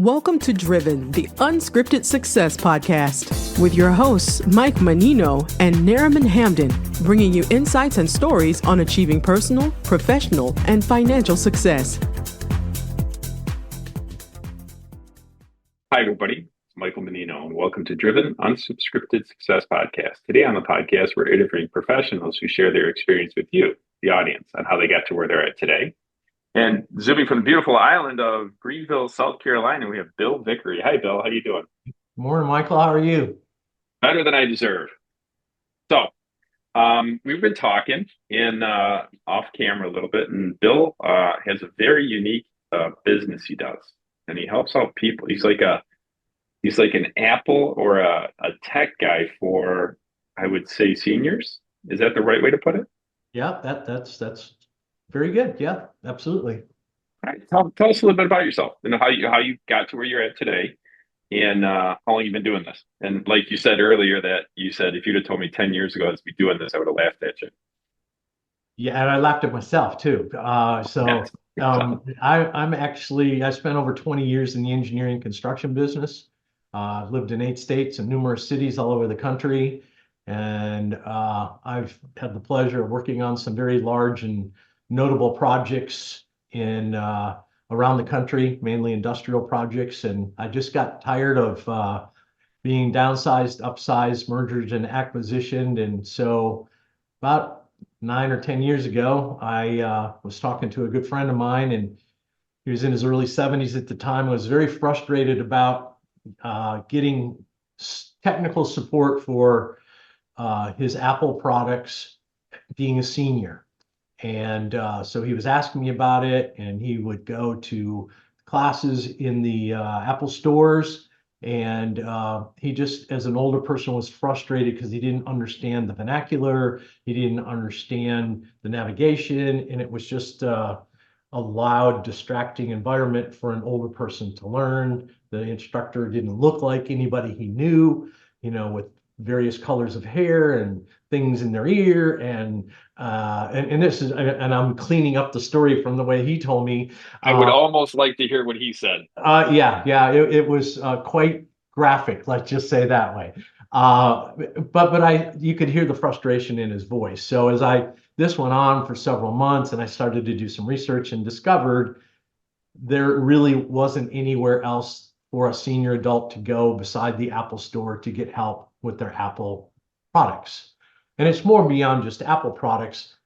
Welcome to Driven, the Unscripted Success podcast, with your hosts, Mike Menino and Nariman Hamden, bringing you insights and stories on achieving personal, professional, and financial success. Hi, everybody. It's Michael Menino, and welcome to Driven, Unscripted Success podcast. Today on the podcast, we're interviewing professionals who share their experience with you, the audience, on how they got to where they're at today. And zooming from the beautiful island of Greenville, South Carolina, we have Bill Vicary. Hi, Bill. How you doing? Morning, Michael. How are you? Better than I deserve. So, we've been talking in off camera a little bit, and Bill has a very unique business he does, and he helps out people. He's like an Apple or a tech guy for, I would say, seniors. Is that the right way to put it? Yeah, that's very good. Yeah, absolutely. All right, tell us a little bit about yourself and how you got to where you're at today, and how long you've been doing this. And like you said earlier, that you said if you'd have told me 10 years ago I'd be doing this, I would have laughed at you. Yeah, and I laughed at myself too. I spent over 20 years in the engineering construction business. Lived in 8 states and numerous cities all over the country, and I've had the pleasure of working on some very large and notable projects in around the country, mainly industrial projects. And I just got tired of being downsized, upsized, mergers and acquisitioned. And so about 9 or 10 years ago, I was talking to a good friend of mine, and he was in his early 70s at the time. I was very frustrated about getting technical support for his Apple products, being a senior. And so he was asking me about it, and he would go to classes in the Apple stores. And he just, as an older person, was frustrated because he didn't understand the vernacular. He didn't understand the navigation. And it was just a loud, distracting environment for an older person to learn. The instructor didn't look like anybody he knew, with various colors of hair and things in their ear, and I'm cleaning up the story from the way he told me. I would almost like to hear what he said. It was quite graphic, let's just say that way. But you could hear the frustration in his voice. So this went on for several months, and I started to do some research and discovered there really wasn't anywhere else for a senior adult to go beside the Apple store to get help with their Apple products. And it's more beyond just Apple products.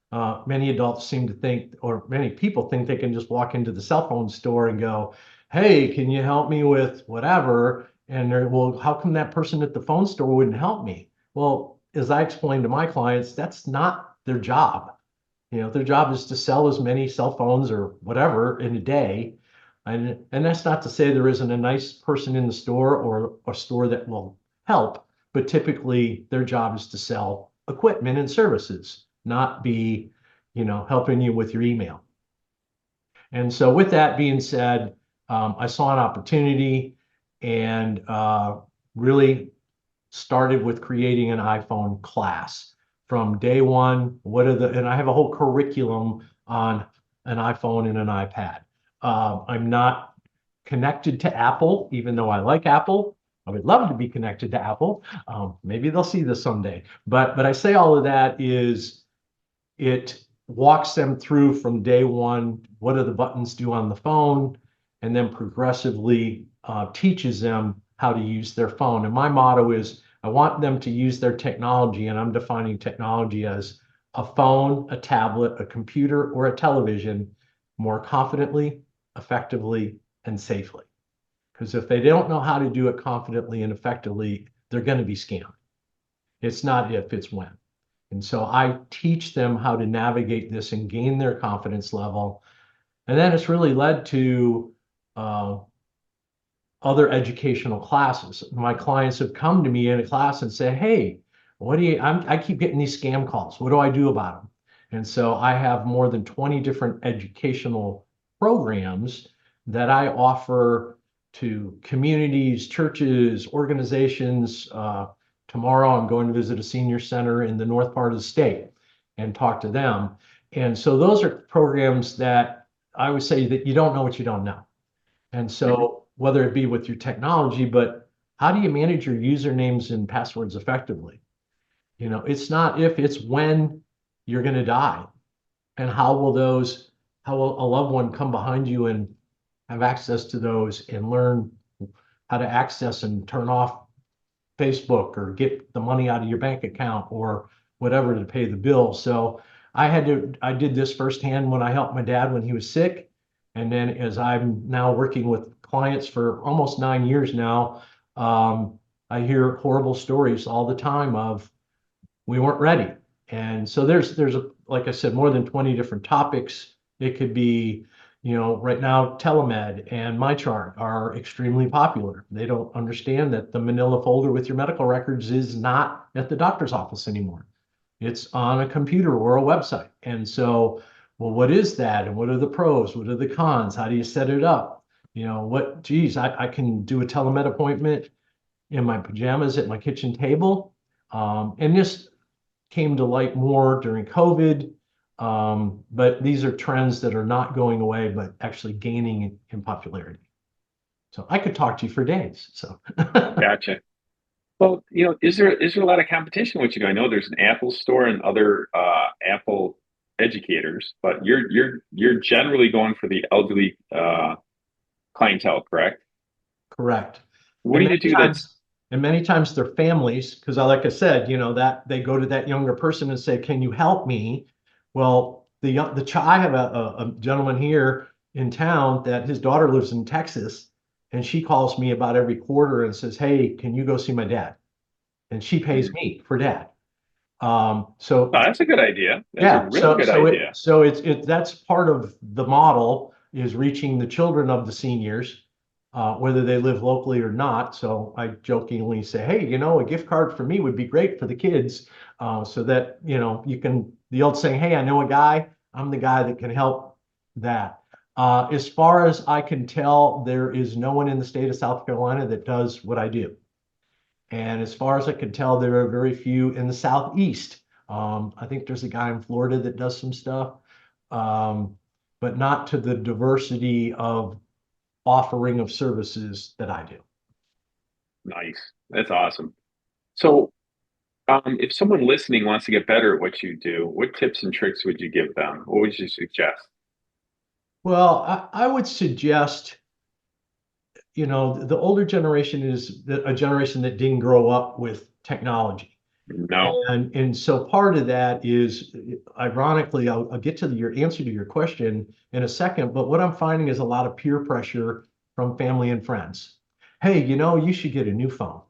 Many adults seem to think, or many people think, they can just walk into the cell phone store and go, hey, can you help me with whatever? And well, how come that person at the phone store wouldn't help me? Well, as I explained to my clients, that's not their job. Their job is to sell as many cell phones or whatever in a day. And that's not to say there isn't a nice person in the store or a store that will help, but typically their job is to sell equipment and services, not be, helping you with your email. And so with that being said, I saw an opportunity and really started with creating an iPhone class from day one. And I have a whole curriculum on an iPhone and an iPad. I'm not connected to Apple, even though I like Apple. I would love to be connected to Apple. Maybe they'll see this someday. But I say all of that is it walks them through from day one, what do the buttons do on the phone, and then progressively teaches them how to use their phone. And my motto is I want them to use their technology, and I'm defining technology as a phone, a tablet, a computer, or a television more confidently, effectively, and safely. Because if they don't know how to do it confidently and effectively, they're going to be scammed. It's not if, it's when. And so I teach them how to navigate this and gain their confidence level. And then it's really led to other educational classes. My clients have come to me in a class and say, hey, I keep getting these scam calls. What do I do about them? And so I have more than 20 different educational programs that I offer to communities, churches, organizations. Tomorrow I'm going to visit a senior center in the north part of the state and talk to them. And so those are programs that I would say that you don't know what you don't know. And so whether it be with your technology, but how do you manage your usernames and passwords effectively? It's not if, it's when you're going to die. And how will a loved one come behind you and have access to those and learn how to access and turn off Facebook or get the money out of your bank account or whatever to pay the bill. So I did this firsthand when I helped my dad when he was sick. And then as I'm now working with clients for almost 9 years now, I hear horrible stories all the time of we weren't ready. And so there's like I said, more than 20 different topics. It could be, right now, telemed and MyChart are extremely popular. They don't understand that the manila folder with your medical records is not at the doctor's office anymore. It's on a computer or a website. And so, well, what is that? And what are the pros? What are the cons? How do you set it up? I can do a telemed appointment in my pajamas at my kitchen table. And this came to light more during COVID. But these are trends that are not going away, but actually gaining in popularity. So I could talk to you for days. So Gotcha. Well, is there a lot of competition with you? I know there's an Apple store and other Apple educators, but you're generally going for the elderly clientele, correct? correct. What do you do that's And many times they're families, because like I said, that they go to that younger person and say, "Can you help me?" Well, I have a gentleman here in town that his daughter lives in Texas, and she calls me about every quarter and says, "Hey, can you go see my dad?" And she pays me for dad. So Oh, that's a good idea. That's a really good idea. That's part of the model, is reaching the children of the seniors, whether they live locally or not. So I jokingly say, "Hey, a gift card for me would be great for the kids," so that you can, the old saying, "Hey, I know a guy. I'm the guy that can help that." As far as I can tell, there is no one in the state of South Carolina that does what I do. And as far as I can tell, there are very few in the Southeast. I think there's a guy in Florida that does some stuff, but not to the diversity of offering of services that I do. Nice. That's awesome. So, if someone listening wants to get better at what you do, what tips and tricks would you give them? What would you suggest? Well, I would suggest, the older generation is a generation that didn't grow up with technology. No. And so part of that is, ironically, I'll get to your answer to your question in a second, but what I'm finding is a lot of peer pressure from family and friends. "Hey, you should get a new phone."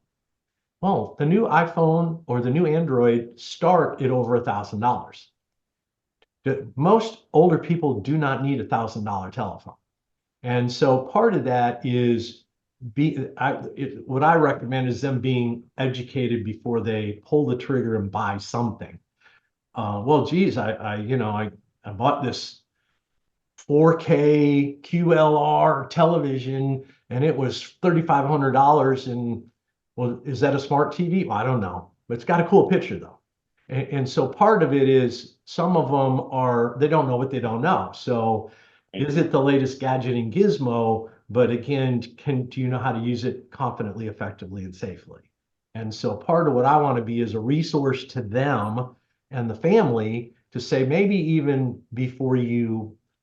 Well, the new iPhone or the new Android start at over $1,000. Most older people do not need $1,000 telephone. And so part of that is what I recommend is them being educated before they pull the trigger and buy something. Well, geez, I bought this 4K QLR television and it was $3,500. And well, is that a smart TV? Well, I don't know, but it's got a cool picture though. And so part of it is some of them they don't know what they don't know. So is it the latest gadget and gizmo? But again, do you know how to use it confidently, effectively, and safely? And so part of what I want to be is a resource to them and the family to say, maybe even before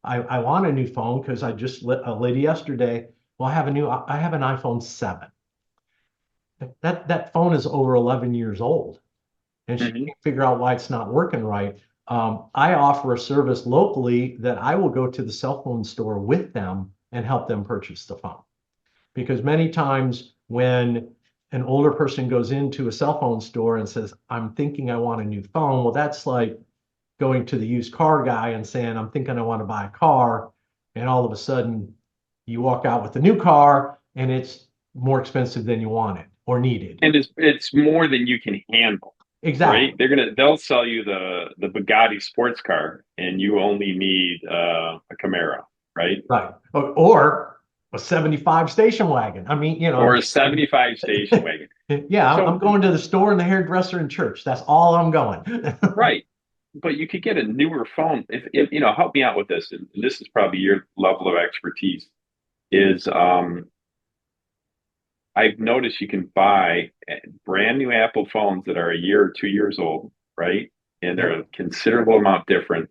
I want a new phone, because I just let a lady yesterday, well, I have an iPhone 7. That phone is over 11 years old. And she can't figure out why it's not working right. I offer a service locally that I will go to the cell phone store with them and help them purchase the phone. Because many times when an older person goes into a cell phone store and says, "I'm thinking I want a new phone," well, that's like going to the used car guy and saying, "I'm thinking I want to buy a car." And all of a sudden you walk out with a new car and it's more expensive than you wanted or needed. And it's more than you can handle. Exactly. Right? They'll sell you the Bugatti sports car and you only need a Camaro, right? Right. Or a 75 station wagon. I mean, Or a 75 station wagon. Yeah, So, I'm going to the store and the hairdresser and church. That's all I'm going. right. But you could get a newer phone. If help me out with this, and this is probably your level of expertise, is I've noticed you can buy brand new Apple phones that are a year or 2 years old, right? And they're Yep. a considerable amount different,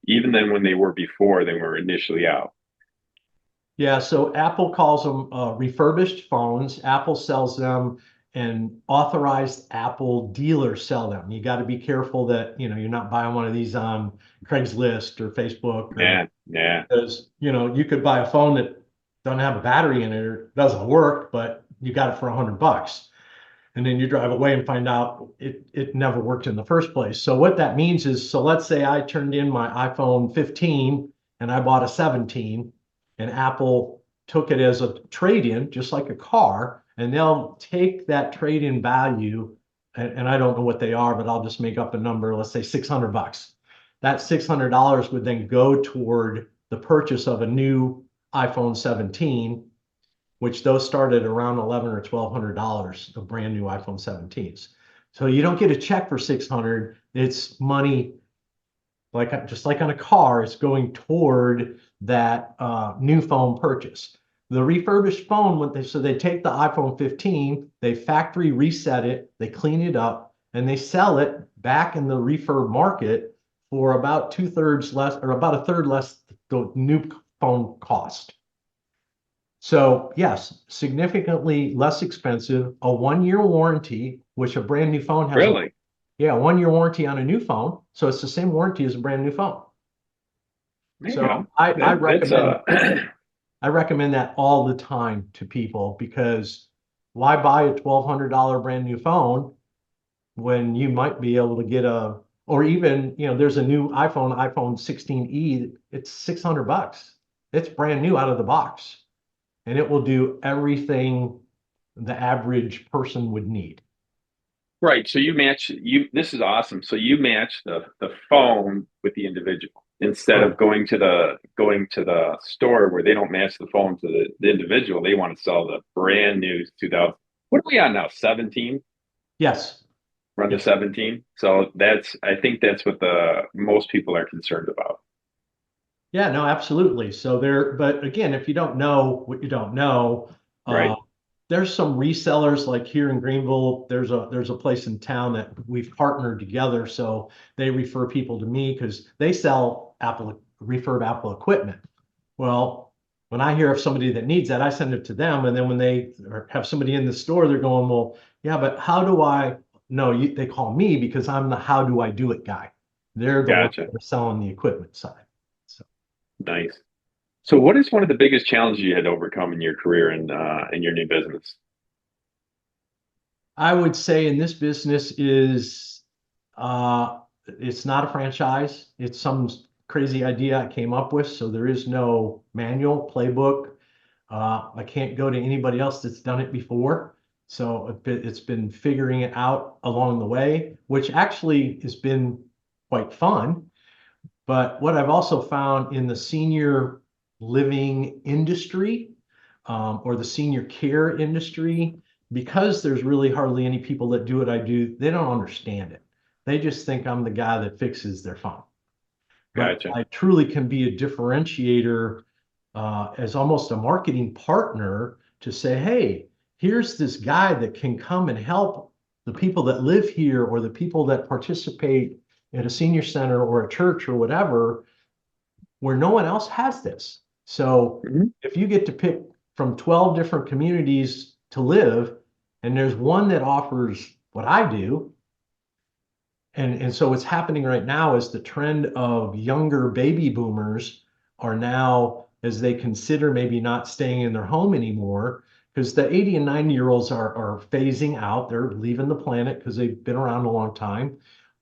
even than when they were before they were initially out. Yeah, so Apple calls them refurbished phones. Apple sells them, and authorized Apple dealers sell them. You got to be careful that you're not buying one of these on Craigslist or Facebook, or Yeah, yeah. because you could buy a phone that doesn't have a battery in it or doesn't work, but you got it for $100, and then you drive away and find out it never worked in the first place. So what that means is, so let's say I turned in my iPhone 15 and I bought a 17, and Apple took it as a trade-in, just like a car, and they'll take that trade-in value, and I don't know what they are, but I'll just make up a number, let's say $600. That $600 would then go toward the purchase of a new iPhone 17, which those started around 11 or $1,200 of brand new iPhone 17s. So you don't get a check for 600. It's money, like just like on a car, it's going toward that new phone purchase. The refurbished phone, so they take the iPhone 15, they factory reset it, they clean it up, and they sell it back in the refurb market for about two-thirds less, or about a third less the new phone cost. So yes, significantly less expensive, a 1 year warranty, which a brand new phone has Really? yeah, 1 year warranty on a new phone. So it's the same warranty as a brand new phone. There you So go. I That's recommend I recommend that all the time to people, because why buy a $1,200 brand new phone when you might be able to get or even, there's a new iPhone 16e, it's $600. It's brand new out of the box, and it will do everything the average person would need. right. So you match you. This is awesome. So you match the phone with the individual instead of Correct. going to the store where they don't match the phone to the individual. They want to sell the brand new 2000. What are we on now? 17? Yes. Run to Yes. 17. So I think that's what the most people are concerned about. Yeah, no, absolutely. So but again, if you don't know what you don't know, Right. uh, there's some resellers like here in Greenville. There's a place in town that we've partnered together. So they refer people to me because they sell refurb Apple equipment. Well, when I hear of somebody that needs that, I send it to them. And then when they have somebody in the store, they're going, well, yeah, but how do I? No, they call me because I'm the how do I do it guy. They're the ones Gotcha. that are selling the equipment side. So. Nice. So what is one of the biggest challenges you had to overcome in your career and in your new business? I would say in this business is it's not a franchise. It's some crazy idea I came up with. So there is no manual playbook. I can't go to anybody else that's done it before. So it's been figuring it out along the way, which actually has been quite fun. But what I've also found in the senior living industry, or the senior care industry, because there's really hardly any people that do what I do, they don't understand it. They just think I'm the guy that fixes their phone. But Gotcha. I truly can be a differentiator, as almost a marketing partner, to say, hey, here's this guy that can come and help the people that live here, or the people that participate at a senior center or a church or whatever, where no one else has this. So Mhm. if you get to pick from 12 different communities to live, and there's one that offers what I do, and so what's happening right now is the trend of younger baby boomers are now, as they consider maybe not staying in their home anymore, because the 80 and 90-year-olds are phasing out. They're leaving the planet because they've been around a long time.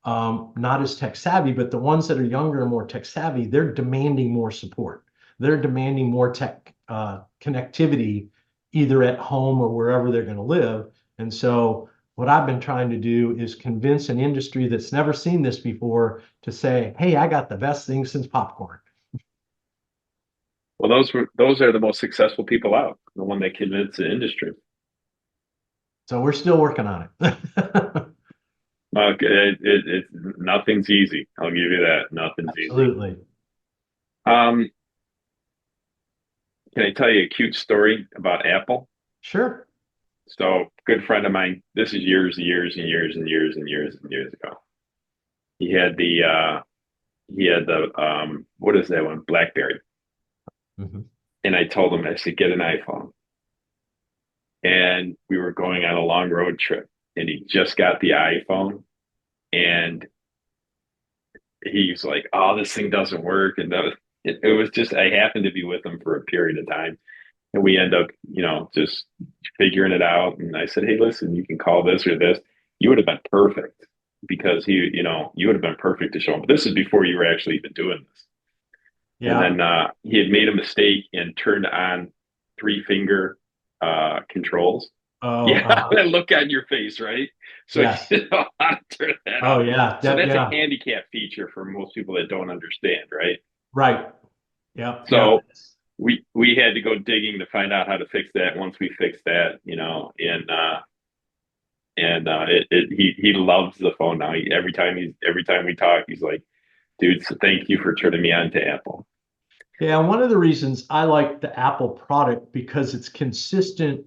Not as tech savvy, but the ones that are younger and more tech savvy, they're demanding more support. They're demanding more tech connectivity, either at home or wherever they're going to live. And so what I've been trying to do is convince an industry that's never seen this before to say, hey, I got the best thing since popcorn. Well, those are the most successful people out, the one that convince the industry. So we're still working on it. Nothing's easy. I'll give you that. Nothing's easy. Absolutely. Um, can I tell you a cute story about Apple? Sure. So good friend of mine, this is years ago. He had the what is that one? BlackBerry. Mhm. And I told him, I said, get an iPhone. And we were going on a long road trip and he just got the iPhone and he's like, oh, this thing doesn't work. And it was just, I happened to be with him for a period of time and we end up, just figuring it out. And I said, hey, listen, you can call this or this. You would have been perfect because you would have been perfect to show him. But this is before you were actually even doing this. And Yeah. then he had made a mistake and turned on three finger controls. Oh, Yeah, that look on your face, right? So yes. you know how to turn that Oh, on. yeah. So that's a Yeah. handicap feature for most people that don't understand, right? Right. Yep. Yep. So we had to go digging to find out how to fix that. Once we fixed that, he loves the phone now. Every time we talk, he's like, dude, so thank you for turning me on to Apple. Yeah. One of the reasons I like the Apple product because it's consistent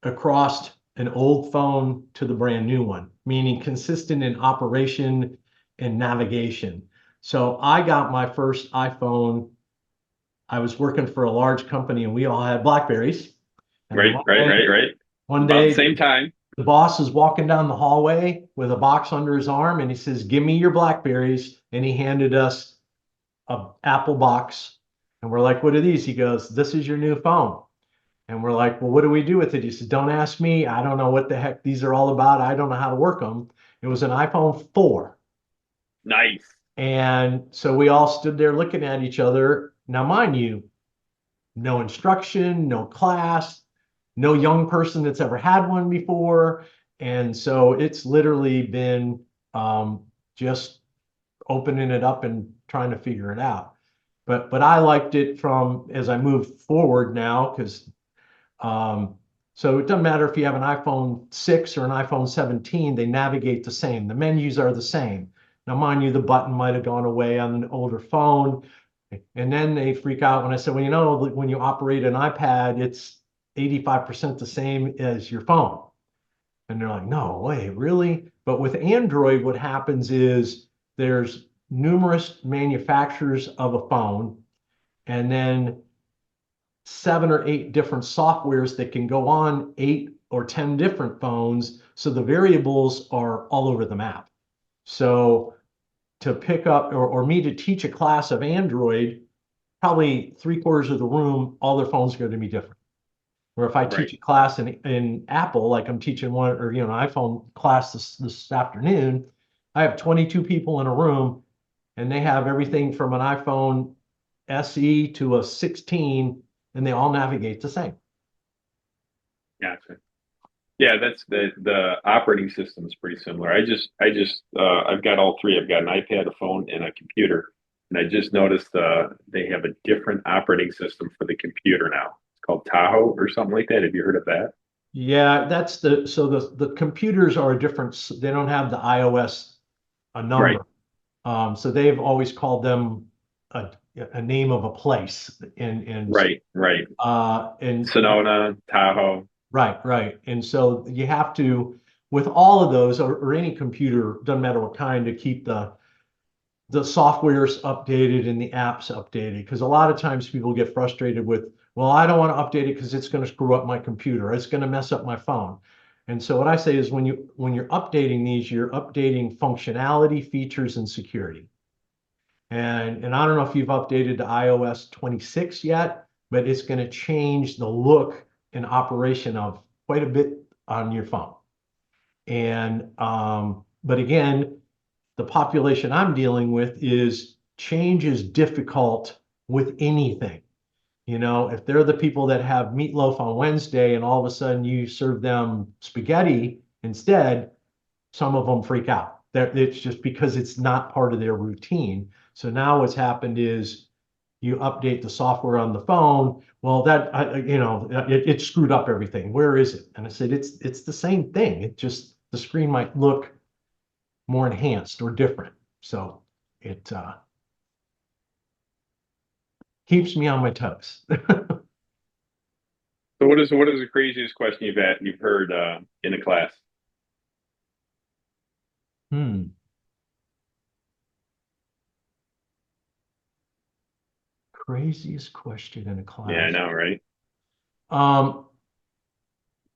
across an old phone to the brand new one, meaning consistent in operation and navigation. So I got my first iPhone. I was working for a large company and we all had Blackberries. And then Right, right, right, right. one About the day same time. the boss is walking down the hallway with a box under his arm and he says, give me your Blackberries. And he handed us a Apple box. And we're like, what are these? He goes, this is your new phone. And we're like, well, what do we do with it? He said, don't ask me. I don't know what the heck these are all about. I don't know how to work them. It was an iPhone 4. Nice. And so we all stood there looking at each other. Now, mind you, no instruction, no class, no young person that's ever had one before. And so it's literally been just opening it up and trying to figure it out. But I liked it from as I moved forward now because so it doesn't matter if you have an iPhone 6 or an iPhone 17, they navigate the same. The menus are the same. Now, mind you, the button might have gone away on an older phone. And then they freak out when I said, well, when you operate an iPad, it's 85% the same as your phone. And they're like, no way, really? But with Android, what happens is there's numerous manufacturers of a phone, and then 7 or 8 different softwares that can go on 8 or 10 different phones. So the variables are all over the map. So to pick up or me to teach a class of Android, probably 3/4 of the room, all their phones are going to be different. Or if I Right. teach a class in Apple, like I'm teaching one or an iPhone class this afternoon, I have 22 people in a room and they have everything from an iPhone SE to a 16 and they all navigate the same. Gotcha. Yeah, that's the operating system is pretty similar. I've got all three. I've got an iPad, a phone, and a computer. And I just noticed they have a different operating system for the computer now. It's called Tahoe or something like that. Have you heard of that? Yeah, so the computers are a different, they don't have the iOS a Right, number. So they've always called them a name of a place right. and Sonoma, Tahoe. right, right. And so you have to, with all of those or any computer, doesn't matter what kind, to keep the software's updated and the apps updated. Because a lot of times people get frustrated with, well, I don't want to update it because it's going to screw up my computer. It's going to mess up my phone. And so what I say is when you're updating these, you're updating functionality, features, and security. And I don't know if you've updated to iOS 26 yet, but it's going to change the look and operation of quite a bit on your phone. And but again, the population I'm dealing with is change is difficult with anything. If they're the people that have meatloaf on Wednesday and all of a sudden you serve them spaghetti instead, some of them freak out. It's just because it's not part of their routine. So now what's happened is you update the software on the phone. Well, it screwed up everything. Where is it? And I said, it's the same thing. It just the screen might look more enhanced or different. So it keeps me on my toes. So what is the craziest question you've heard in a class? Hmm. Craziest question in a Yeah, I class. know, right? Um,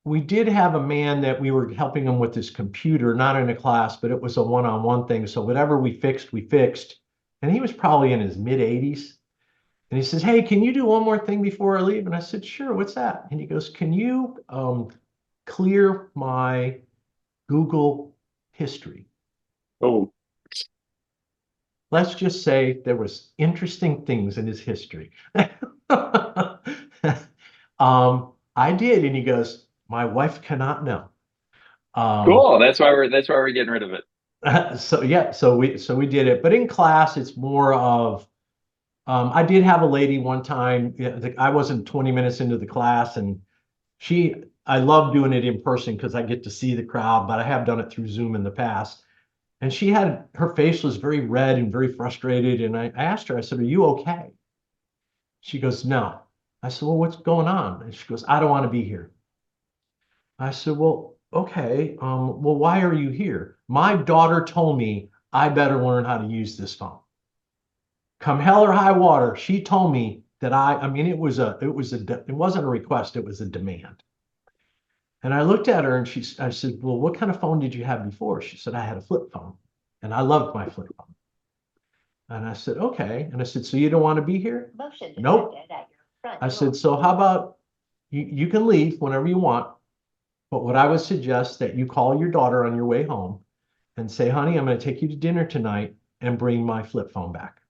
we did have a man that we were helping him with his computer, not in a class, but it was a one-on-one thing. So whatever we fixed, we fixed. And he was probably in his mid 80s. And he says, "Hey, can you do one more thing before I leave?" And I said, "Sure, what's that?" And he goes, "Can you clear my Google history?" Oh, Let's just say there was interesting things in his history. I did, and he goes, "My wife cannot know." Um, cool. That's why we're getting rid of it. so yeah, so we did it. But in class, it's more of I did have a lady one time. I wasn't 20 minutes into the class, and I love doing it in person because I get to see the crowd, but I have done it through Zoom in the past. And her face was very red and very frustrated. And I asked her, I said, "Are you okay?" She goes, "No." I said, "Well, what's going on?" And she goes, "I don't want to be here." I said, "Well, okay. Well, why are you here?" "My daughter told me I better learn how to use this phone. Come hell or high water, she told me that I mean, it wasn't a request, it was a demand." And I looked at her and I said, "Well, what kind of phone did you have before?" She said, "I had a flip phone and I loved my flip phone." And I said, "Okay." And I said, "So you don't want to be here?" "Nope." I said, "So how about you can leave whenever you want, but what I would suggest that you call your daughter on your way home and say, 'Honey, I'm going to take you to dinner tonight and bring my flip phone back.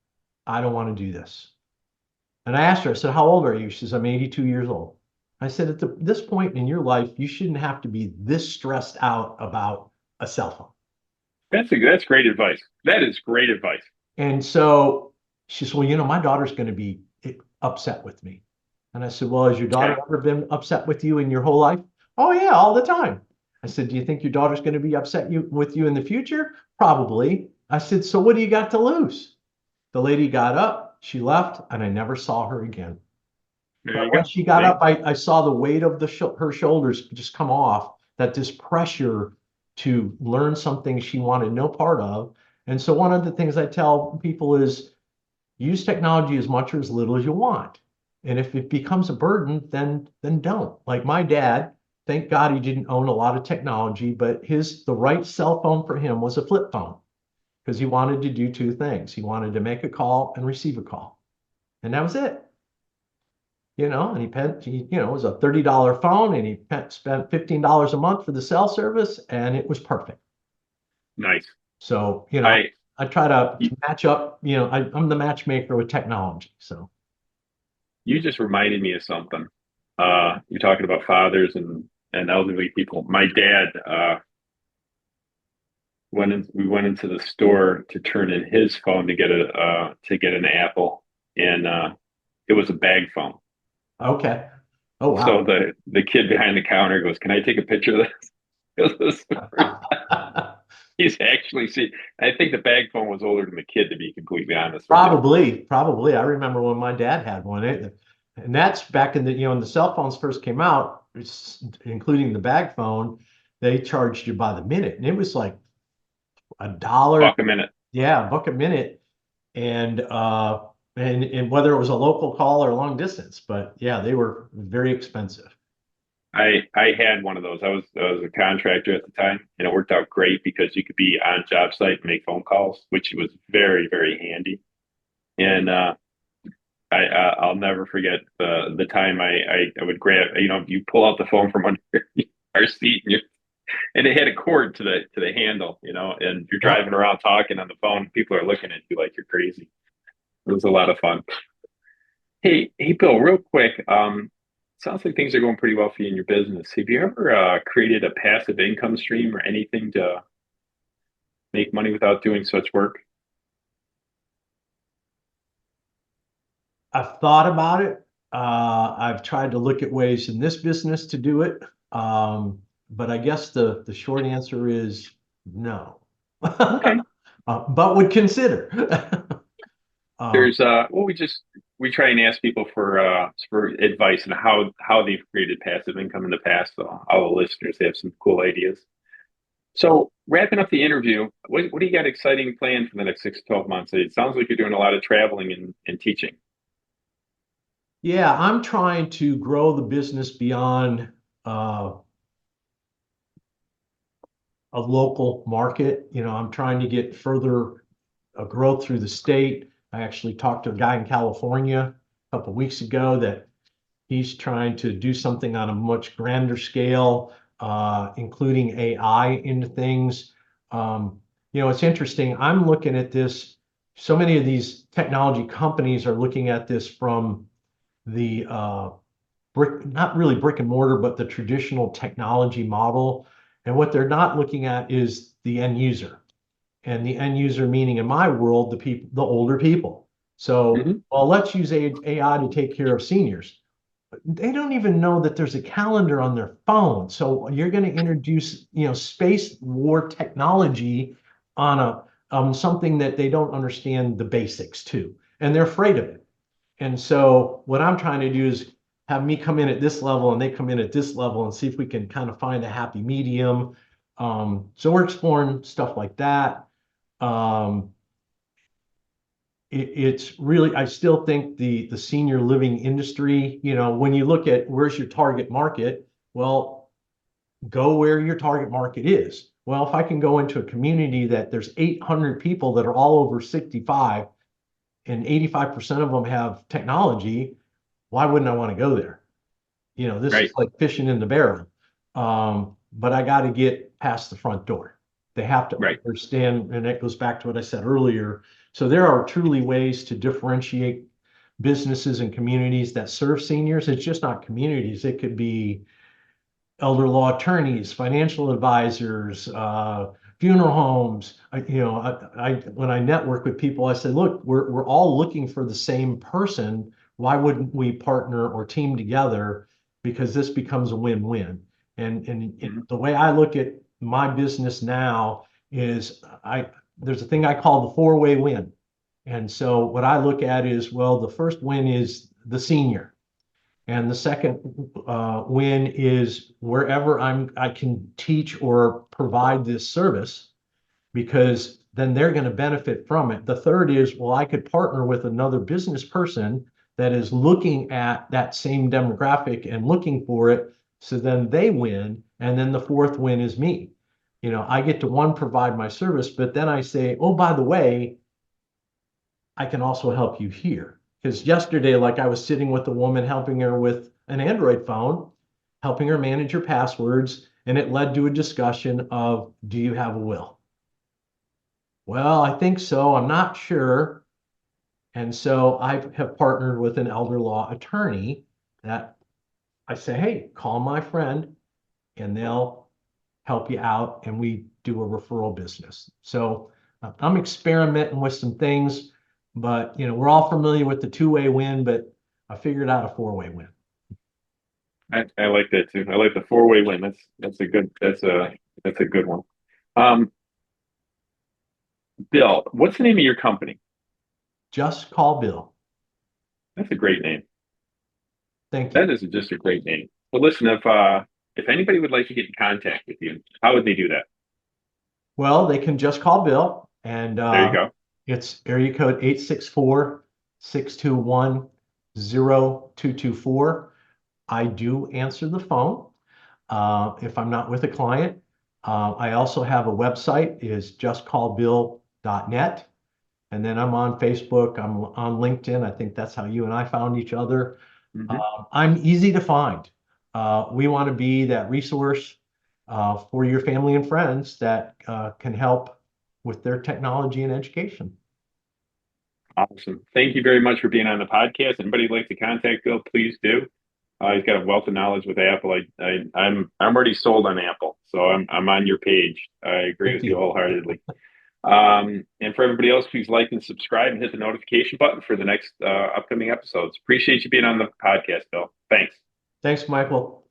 I don't want to do this.'" And I asked her, I said, "How old are you?" She says, "I'm 82 years old." I said, "At this point in your life, you shouldn't have to be this stressed out about a cell phone." That's great advice. That is great advice. And so she said, "Well, my daughter's going to be upset with me." And I said, "Well, has your daughter Okay. ever been upset with you in your whole life?" "Oh, yeah, all the time." I said, "Do you think your daughter's going to be upset with you in the future?" "Probably." I said, "So what do you got to lose?" The lady got up, she left, and I never saw her again. There But you when go. she got See? up, I saw the weight of her shoulders just come off, that this pressure to learn something she wanted no part of. And so one of the things I tell people is use technology as much or as little as you want. And if it becomes a burden, then don't. Like my dad, thank God he didn't own a lot of technology, but the right cell phone for him was a flip phone because he wanted to do two things. He wanted to make a call and receive a call. And that was it. And it was a $30 phone and he spent $15 a month for the cell service and it was perfect. Nice. So, I I try to you, match up, I'm the matchmaker with technology. So, you just reminded me of something. You're talking about fathers and elderly people. My dad we went into the store to turn in his phone to get an Apple, and it was a bag phone. okay. Oh, So wow. the kid behind the counter goes, "Can I take a picture of this?" This is the first time he's actually seen. I think the bag phone was older than the kid, to be completely honest with you. Probably. I remember when my dad had one, and that's back when the cell phones first came out, including the bag phone, they charged you by the minute, and it was like $1. Buck a minute. Yeah, $1 a minute. And whether it was a local call or long distance, but yeah, they were very expensive. I had one of those. I was a contractor at the time, and it worked out great because you could be on job site and make phone calls, which was very handy. And I'll never forget the time I would grab, you pull out the phone from under our seat, and it had a cord to the handle, and you're Yep. driving around talking on the phone. People are looking at you like you're crazy. It was a lot of fun. Hey, Bill, real quick. Sounds like things are going pretty well for you in your business. Have you ever created a passive income stream or anything to make money without doing such work? I've thought about it. I've tried to look at ways in this business to do it. But I guess the short answer is no. Okay. But would consider. Um, There's well, we just we try and ask people for advice on how they've created passive income in the past. So all the listeners have some cool ideas. So wrapping up the interview, what do you got exciting planned for the next 6 to 12 months? It sounds like you're doing a lot of traveling and teaching. Yeah, I'm trying to grow the business beyond a local market. I'm trying to get further growth through the state. I actually talked to a guy in California a couple of weeks ago that he's trying to do something on a much grander scale, including AI into things. It's interesting. I'm looking at this. So many of these technology companies are looking at this from the not really brick and mortar, but the traditional technology model. And what they're not looking at is the end user. And the end user meaning in my world, the older people. So, well, let's use AI to take care of seniors. They don't even know that there's a calendar on their phone. So you're going to introduce, space war technology on something that they don't understand the basics to, and they're afraid of it. And so what I'm trying to do is have me come in at this level and they come in at this level and see if we can kind of find a happy medium. So we're exploring stuff like that. It's really, I still think the senior living industry, when you look at where's your target market, well, go where your target market is. Well, if I can go into a community that there's 800 people that are all over 65 and 85% of them have technology, why wouldn't I want to go there? This Right. is like fishing in the barrel. But I got to get past the front door. They have to understand, and it goes back to what I said earlier. So there are truly ways to differentiate businesses and communities that serve seniors. It's just not communities. It could be elder law attorneys, financial advisors, funeral homes. When I network with people, I say, look, we're all looking for the same person. Why wouldn't we partner or team together? Because this becomes a win-win. And the way I look at my business now is there's a thing I call the four-way win. And so what I look at is, well, the first win is the senior. And the second win is wherever I can teach or provide this service, because then they're going to benefit from it. The third is, well, I could partner with another business person that is looking at that same demographic and looking for it. So then they win. And then the fourth win is me. I get to provide my service, but then I say, oh, by the way, I can also help you here. Because yesterday, like I was sitting with a woman, helping her with an Android phone, helping her manage her passwords, and it led to a discussion of, do you have a will? Well, I think so. I'm not sure. And so I have partnered with an elder law attorney that I say, hey, call my friend and they'll help you out. And we do a referral business. So I'm experimenting with some things, but we're all familiar with the two-way win, but I figured out a four-way win. I like that too. I like the four-way win. That's a good one. Bill, what's the name of your company? Just Call Bill. That's a great name. Thank you. That is just a great name. Well, listen, if anybody would like to get in contact with you, how would they do that? Well, they can just call Bill, and there you go. It's area code 864-621-0224. I do answer the phone if I'm not with a client. I also have a website, is justcallbill.net. And then I'm on Facebook, I'm on LinkedIn. I think that's how you and I found each other. I'm easy to find. We want to be that resource for your family and friends that can help with their technology and education. Awesome. Thank you very much for being on the podcast. Anybody who'd like to contact Bill, please do. He's got a wealth of knowledge with Apple. I'm already sold on Apple, so I'm on your page. I agree with you wholeheartedly. And for everybody else, please like and subscribe and hit the notification button for the next upcoming episodes. Appreciate you being on the podcast, Bill. Thanks. Thanks, Michael.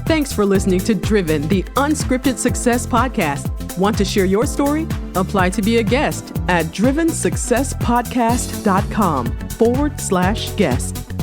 Thanks for listening to Driven, the Unscripted Success podcast. Want to share your story? Apply to be a guest at drivensuccesspodcast.com/guest.